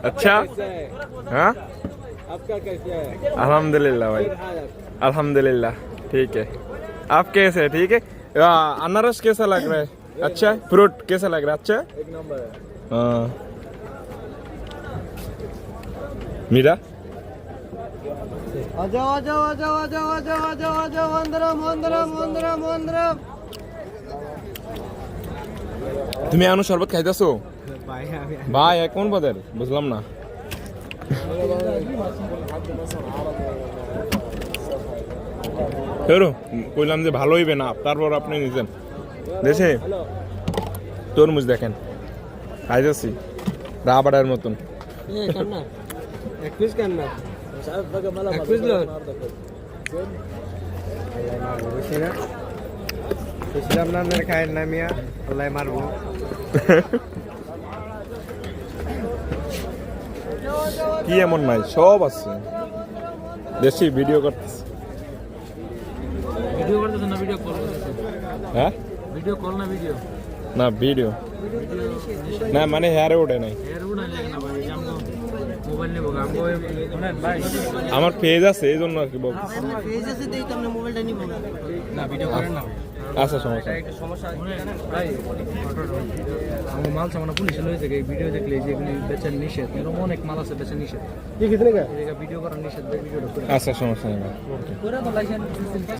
अच्छा हाँ आपका कैसे है? अल्हम्दुलिल्लाह भाई अल्हम्दुलिल्लाह ठीक है। आप कैसे है? ठीक है। अनारस कैसा लग रहा है? अच्छा है। फ्रूट कैसा लग रहा है? अच्छा है। एक नंबर है। हाँ मीरा आ जाओ आ जाओ आ जाओ आ जाओ आ जाओ आ जाओ आ जाओ अंदर তুমি এখনো শরবত খাইতেছো? भाई আমি ভাই কোন পদের বুঝলাম না। বেরো কইলাম যে ভালো হইবে না, তারপর আপনি নিছেন দেশে তরমুজ দেখেন খাইতেছি রাবারের মতন। ये करना एक पीस करना एक पीस लो ইসলাম নামের খায়ের নামিয়া আল্লাহ মারবো। কি এমন নাই, সব আছে। দেশি ভিডিও করতেছে। ভিডিও করতেছ না ভিডিও কল করতেছ? হ্যাঁ ভিডিও কল না ভিডিও? না ভিডিও না, মানে হেয়ারে ওঠে নাই। এর উড়া লাগে না ভাই, আমগো মোবাইল নেব আমগো ওনার ভাই আমার পেজ আছে এই জন্য আর কি বলছি। আমার পেজ আছে দেই তো আমরা মোবাইলটা নিব না ভিডিও করেন না আচ্ছা সমস্যা একটা সমস্যা ভাই। আমার মাল সামনে পুলিশ লয়েছে এই ভিডিও দেখলে যেগুলি বেচা নিষেধ, এরকম অনেক মাল আছে বেচা নিষেধ। কি কিতনে কা ভিডিও করার নিষেধ, ভিডিওটা আচ্ছা সমস্যা নেই। করে তো লাইসেন্স